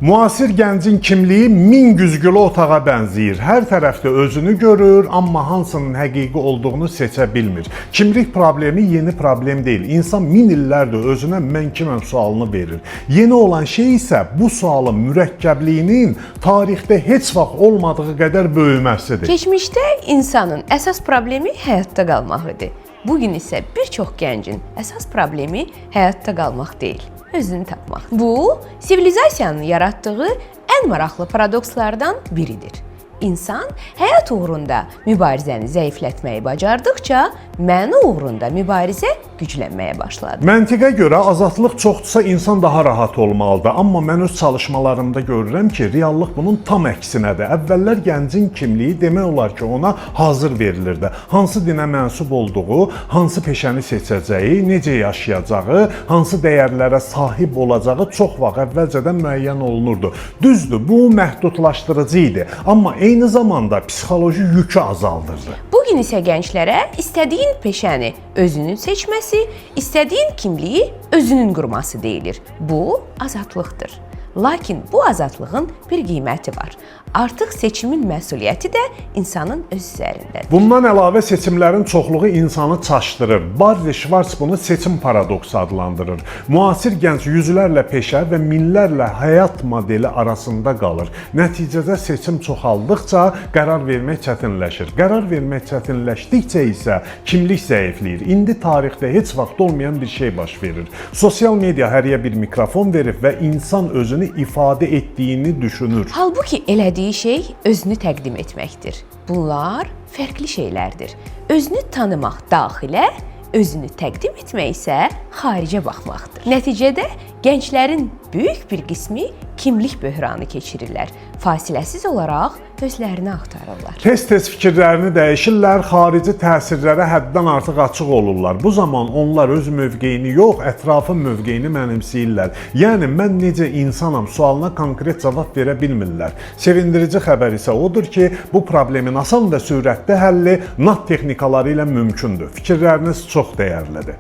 Müasir gəncin kimliyi min güzgülü otağa bənzəyir. Hər tərəfdə özünü görür, amma hansının həqiqi olduğunu seçə bilmir. Kimlik problemi yeni problem deyil. İnsan min illərdir özünə mən kiməm sualını verir. Yeni olan şey isə bu sualın mürəkkəbliyinin tarixdə heç vaxt olmadığı qədər böyüməsidir. Keçmişdə insanın əsas problemi həyatda qalmaq idi. Bugün isə bir çox gəncin əsas problemi həyatda qalmaq deyil, özünü tapmaq. Bu, sivilizasiyanın yaratdığı ən maraqlı paradokslardan biridir. İnsan həyat uğrunda mübarizəni zəiflətməyi bacardıqca, məna uğrunda mübarizə güclənməyə başladı. Məntiqə görə azadlıq çoxdursa insan daha rahat olmalıdır. Amma mən öz çalışmalarımda görürəm ki, reallıq bunun tam əksinədir. Əvvəllər gəncin kimliyi demək olar ki, ona hazır verilirdi. Hansı dinə mənsub olduğu, hansı peşəni seçəcəyi, necə yaşayacağı, hansı dəyərlərə sahib olacağı çox vaxt əvvəlcədən müəyyən olunurdu. Düzdür, bu məhdudlaşdırıcı idi. Amma eyni zamanda psixoloji yükü azaldırdı. Bugün isə gənclərə istədiyin peşəni özünün seçməsi, istədiyin kimliyi özünün qurması deyilir. Bu azadlıqdır. Lakin bu azadlığın bir qiyməti var. Artıq seçimin məsuliyyəti də insanın öz üzərindədir. Bundan əlavə seçimlərin çoxluğu insanı çaşdırır. Barry Schwartz bunu seçim paradoksu adlandırır. Müasir gənc yüzlərlə peşə və minlərlə həyat modeli arasında qalır. Nəticədə seçim çoxaldıqca qərar vermək çətinləşir. Qərar vermək çətinləşdikcə isə kimlik zəifləyir. İndi tarixdə heç vaxt olmayan bir şey baş verir. Sosial media həriyə bir mikrofon verib və insan özünü ifadə etdiyini düşünür. Halbuki elədiyi şey özünü təqdim etməkdir. Bunlar fərqli şeylərdir. Özünü tanımaq daxilə, özünü təqdim etmək isə xaricə baxmaqdır. Nəticədə gənclərin böyük bir qismi kimlik böhranı keçirirlər. Fasiləsiz olaraq özlərini axtarırlar. Tez-tez fikirlərini dəyişirlər, xarici təsirlərə həddən artıq açıq olurlar. Bu zaman onlar öz mövqeyini yox, ətrafın mövqeyini mənimsəyirlər. Yəni, mən necə insanam sualına konkret cavab verə bilmirlər. Sevindirici xəbər isə odur ki, bu problemin asan və sürətli həlli NAT texnikaları ilə mümkündür. Fikirləriniz çox dəyərlidir.